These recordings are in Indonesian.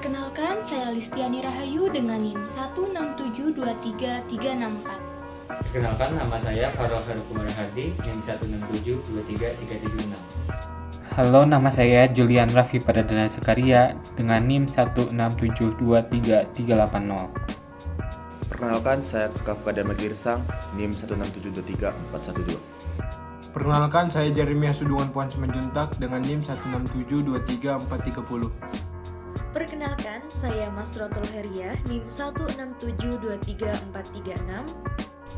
Perkenalkan, saya Listiani Rahayu dengan NIM 1672334. Perkenalkan, nama saya Farol Harukumara Hardi, NIM 1672336. Halo, nama saya Julian Raffi Pradana Sekaria dengan NIM 1672330. Perkenalkan, saya Kafka Dama Girsang, NIM 167234112. Perkenalkan, saya Jeremiah Sudungan Puan Simanjuntak dengan NIM 1672340. Perkenalkan, saya Mas Rotul Heria, NIM 1672336.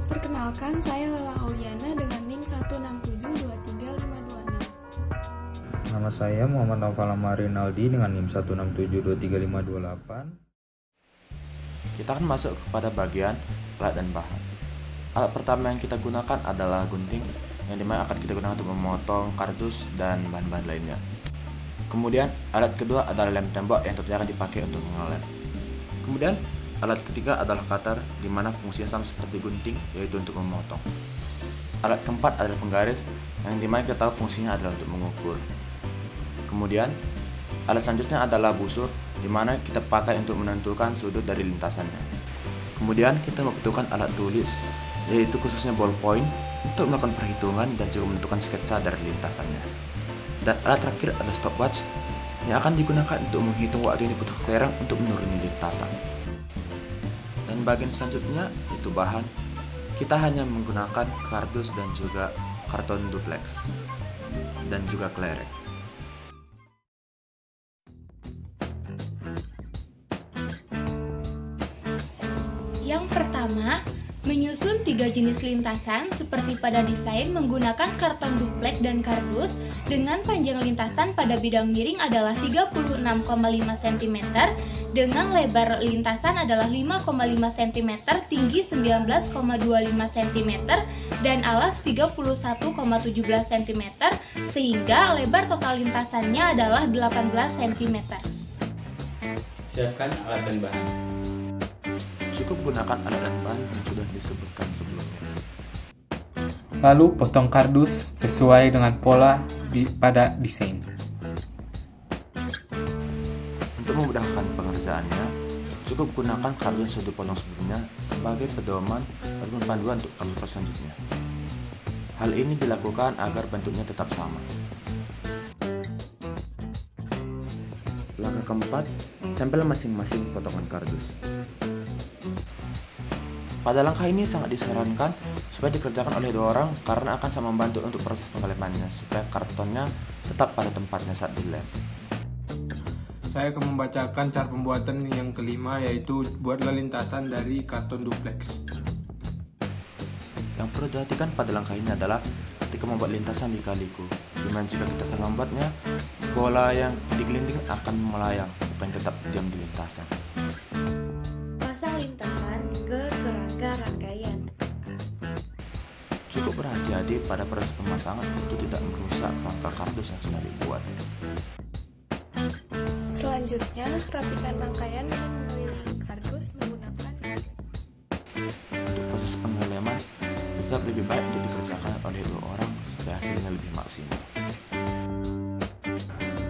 Perkenalkan, saya Lela Auliana dengan NIM 1672356. Nama saya Muhammad Naufal Rinaldi dengan NIM 1672358. Kita akan masuk kepada bagian alat dan bahan. Alat pertama yang kita gunakan adalah gunting, yang dimana akan kita gunakan untuk memotong kardus dan bahan-bahan lainnya. Kemudian alat kedua adalah lem tembak yang tentunya akan dipakai untuk mengelem. Kemudian alat ketiga adalah cutter, di mana fungsinya sama seperti gunting, yaitu untuk memotong. Alat keempat adalah penggaris, yang dimana kita tahu fungsinya adalah untuk mengukur. Kemudian alat selanjutnya adalah busur, di mana kita pakai untuk menentukan sudut dari lintasannya. Kemudian kita membutuhkan alat tulis, yaitu khususnya ballpoint, untuk melakukan perhitungan dan juga menentukan sketsa dari lintasannya. Dan alat terakhir adalah stopwatch, yang akan digunakan untuk menghitung waktu yang dibutuhkan kelereng untuk menuruni lintasan. Dan bagian selanjutnya itu bahan. Kita hanya menggunakan kardus dan juga karton duplex dan juga kelereng. Yang pertama, menyusun 3 jenis lintasan seperti pada desain menggunakan karton duplek dan kardus dengan panjang lintasan pada bidang miring adalah 36,5 cm, dengan lebar lintasan adalah 5,5 cm, tinggi 19,25 cm, dan alas 31,17 cm, sehingga lebar total lintasannya adalah 18 cm. Siapkan alat dan bahan. Cukup gunakan alat dan bahan yang sudah disebutkan sebelumnya. Lalu potong kardus sesuai dengan pola pada desain. Untuk memudahkan pengerjaannya, cukup gunakan kardus yang sudah dipotong sebelumnya sebagai pedoman ataupun panduan untuk kardus selanjutnya. Hal ini dilakukan agar bentuknya tetap sama. Langkah keempat, tempel masing-masing potongan kardus. Pada langkah ini sangat disarankan supaya dikerjakan oleh 2 orang karena akan sangat membantu untuk proses pengelemannya supaya kartonnya tetap pada tempatnya saat dilem. Saya akan membacakan cara pembuatan yang kelima, yaitu buatlah lintasan dari karton duplex. Yang perlu diperhatikan pada langkah ini adalah ketika membuat lintasan di kaliku, dimana jika kita salah membuatnya, bola yang digelinding akan melayang bukan tetap diam di lintasan. Pasang lintasan ke kerangka rangkaian. Cukup berhati-hati pada proses pemasangan untuk tidak merusak kerangka kardus yang sudah dibuat. Selanjutnya, rapikan rangkaian dengan mengelilingi kardus menggunakan. Untuk proses pengeleman, tetap lebih baik untuk dikerjakan oleh 2 orang supaya hasilnya lebih maksimal.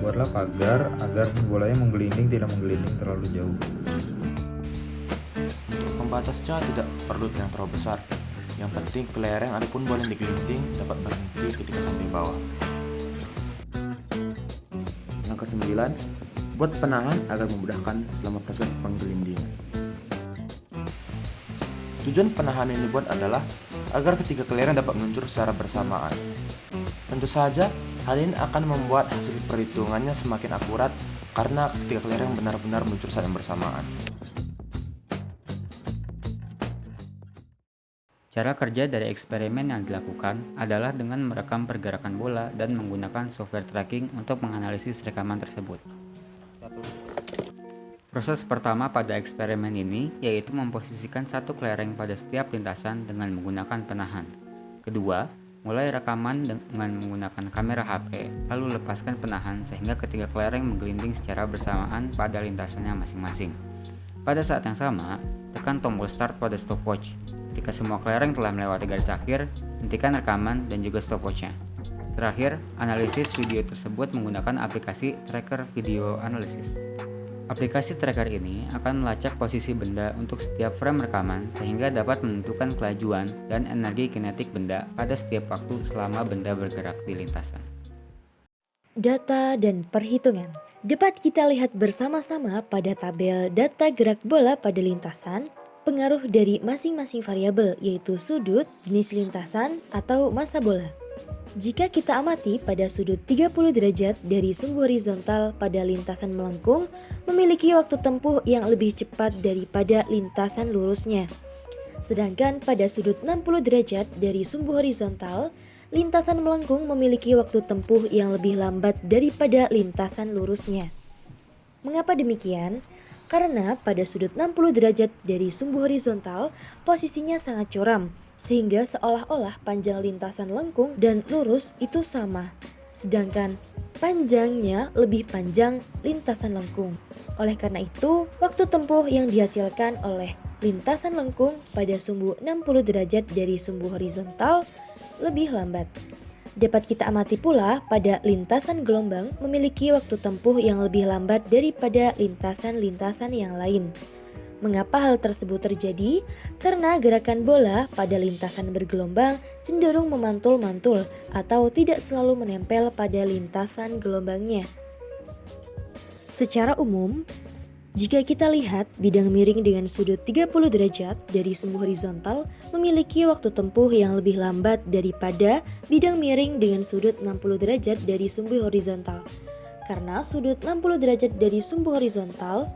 Buatlah pagar agar bolanya menggelinding tidak menggelinding terlalu jauh. Untuk pembatasnya tidak perlu yang terlalu besar. Yang penting kelereng ataupun bola yang digelinding dapat berhenti ketika sampai bawah. Langkah 9, buat penahan agar memudahkan selama proses penggelindingan. Tujuan penahan yang dibuat adalah agar ketiga kelereng dapat meluncur secara bersamaan. Tentu saja, hal ini akan membuat hasil perhitungannya semakin akurat karena ketiga kelereng benar-benar meluncur saat yang bersamaan. Cara kerja dari eksperimen yang dilakukan adalah dengan merekam pergerakan bola dan menggunakan software tracking untuk menganalisis rekaman tersebut. Proses pertama pada eksperimen ini yaitu memposisikan satu kelereng pada setiap lintasan dengan menggunakan penahan. Kedua, mulai rekaman dengan menggunakan kamera HP, lalu lepaskan penahan sehingga ketiga kelereng menggelinding secara bersamaan pada lintasannya masing-masing. Pada saat yang sama, tekan tombol start pada stopwatch. Ketika semua kelereng telah melewati garis akhir, hentikan rekaman dan juga stopwatch-nya. Terakhir, analisis video tersebut menggunakan aplikasi Tracker Video Analysis. Aplikasi tracker ini akan melacak posisi benda untuk setiap frame rekaman sehingga dapat menentukan kelajuan dan energi kinetik benda pada setiap waktu selama benda bergerak di lintasan. Data dan perhitungan dapat kita lihat bersama-sama pada tabel data gerak bola pada lintasan, pengaruh dari masing-masing variabel yaitu sudut, jenis lintasan, atau massa bola. Jika kita amati pada sudut 30 derajat dari sumbu horizontal pada lintasan melengkung memiliki waktu tempuh yang lebih cepat daripada lintasan lurusnya. Sedangkan pada sudut 60 derajat dari sumbu horizontal, lintasan melengkung memiliki waktu tempuh yang lebih lambat daripada lintasan lurusnya. Mengapa demikian? Karena pada sudut 60 derajat dari sumbu horizontal posisinya sangat curam, sehingga seolah-olah panjang lintasan lengkung dan lurus itu sama, sedangkan panjangnya lebih panjang lintasan lengkung. Oleh karena itu, waktu tempuh yang dihasilkan oleh lintasan lengkung pada sumbu 60 derajat dari sumbu horizontal lebih lambat. Dapat kita amati pula pada lintasan gelombang memiliki waktu tempuh yang lebih lambat daripada lintasan-lintasan yang lain. Mengapa hal tersebut terjadi? Karena gerakan bola pada lintasan bergelombang cenderung memantul-mantul atau tidak selalu menempel pada lintasan gelombangnya. Secara umum, jika kita lihat bidang miring dengan sudut 30 derajat dari sumbu horizontal memiliki waktu tempuh yang lebih lambat daripada bidang miring dengan sudut 60 derajat dari sumbu horizontal. Karena sudut 60 derajat dari sumbu horizontal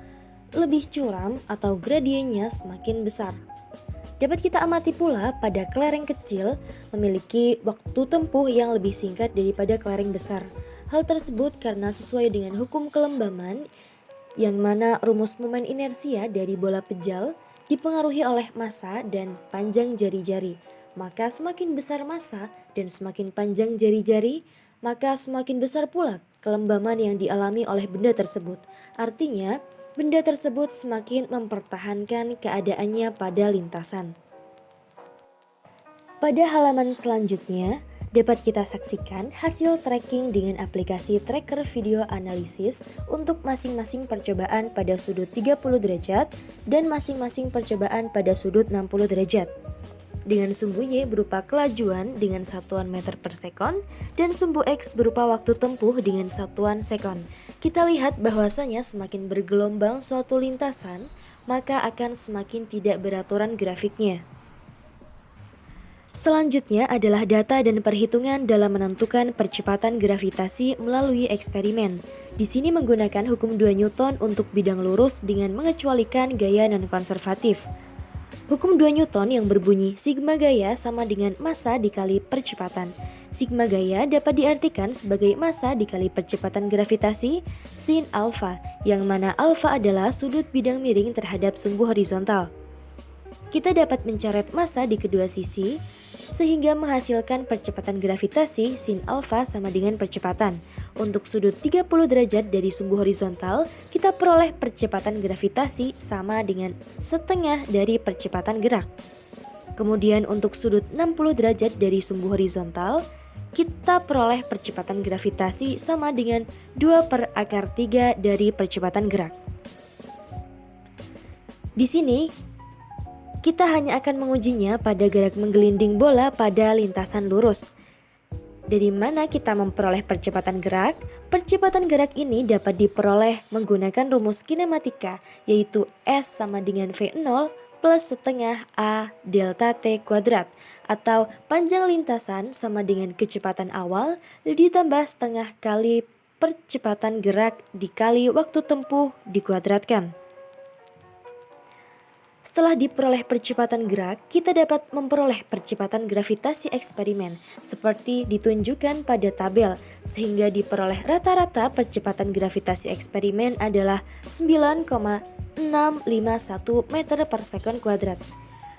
lebih curam atau gradiennya semakin besar. Dapat kita amati pula pada kelereng kecil memiliki waktu tempuh yang lebih singkat daripada kelereng besar. Hal tersebut karena sesuai dengan hukum kelembaman yang mana rumus momen inersia dari bola pejal dipengaruhi oleh massa dan panjang jari-jari. Maka semakin besar massa dan semakin panjang jari-jari, maka semakin besar pula kelembaman yang dialami oleh benda tersebut. Artinya, benda tersebut semakin mempertahankan keadaannya pada lintasan. Pada halaman selanjutnya, dapat kita saksikan hasil tracking dengan aplikasi tracker video analisis untuk masing-masing percobaan pada sudut 30 derajat dan masing-masing percobaan pada sudut 60 derajat. Dengan sumbu Y berupa kelajuan dengan satuan meter per sekon dan sumbu X berupa waktu tempuh dengan satuan sekon. Kita lihat bahwasanya semakin bergelombang suatu lintasan, maka akan semakin tidak beraturan grafiknya. Selanjutnya adalah data dan perhitungan dalam menentukan percepatan gravitasi melalui eksperimen. Di sini menggunakan hukum 2 Newton untuk bidang lurus dengan mengecualikan gaya non-konservatif. Hukum 2 Newton yang berbunyi sigma gaya sama dengan massa dikali percepatan. Sigma gaya dapat diartikan sebagai massa dikali percepatan gravitasi sin alfa, yang mana alfa adalah sudut bidang miring terhadap sumbu horizontal. Kita dapat mencoret massa di kedua sisi, sehingga menghasilkan percepatan gravitasi sin alfa sama dengan percepatan. Untuk sudut 30 derajat dari sumbu horizontal, kita peroleh percepatan gravitasi sama dengan setengah dari percepatan gerak. Kemudian untuk sudut 60 derajat dari sumbu horizontal, kita peroleh percepatan gravitasi sama dengan 2/3 dari percepatan gerak. Di sini, kita hanya akan mengujinya pada gerak menggelinding bola pada lintasan lurus. Dari mana kita memperoleh percepatan gerak? Percepatan gerak ini dapat diperoleh menggunakan rumus kinematika, yaitu S sama dengan V0 plus setengah A delta T kuadrat, atau panjang lintasan sama dengan kecepatan awal ditambah setengah kali percepatan gerak dikali waktu tempuh dikuadratkan. Setelah diperoleh percepatan gerak, kita dapat memperoleh percepatan gravitasi eksperimen seperti ditunjukkan pada tabel, sehingga diperoleh rata-rata percepatan gravitasi eksperimen adalah 9,651 meter per sekon kuadrat.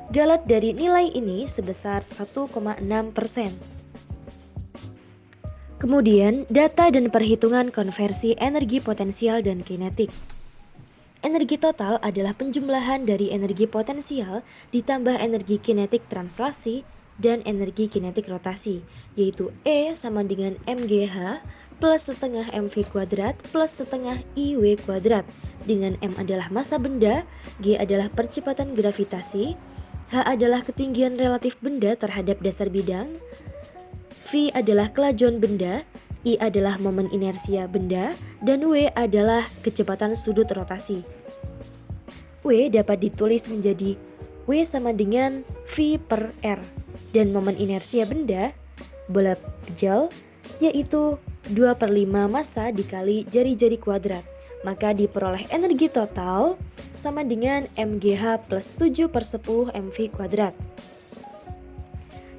Galat dari nilai ini sebesar 1,6%. Kemudian, data dan perhitungan konversi energi potensial dan kinetik. Energi total adalah penjumlahan dari energi potensial ditambah energi kinetik translasi dan energi kinetik rotasi, yaitu E sama dengan mgh plus setengah mv kuadrat plus setengah iw kuadrat dengan M adalah massa benda, G adalah percepatan gravitasi, H adalah ketinggian relatif benda terhadap dasar bidang, V adalah kelajuan benda, I adalah momen inersia benda, dan W adalah kecepatan sudut rotasi. W dapat ditulis menjadi W sama dengan V per R, dan momen inersia benda, bola pejal, yaitu 2/5 massa dikali jari-jari kuadrat. Maka diperoleh energi total sama dengan MGH plus 7/10 MV kuadrat.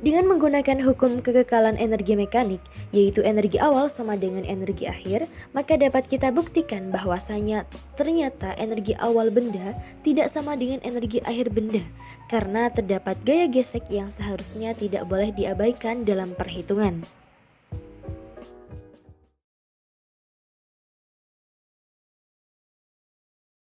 Dengan menggunakan hukum kekekalan energi mekanik, yaitu energi awal sama dengan energi akhir, maka dapat kita buktikan bahwasanya ternyata energi awal benda tidak sama dengan energi akhir benda, karena terdapat gaya gesek yang seharusnya tidak boleh diabaikan dalam perhitungan.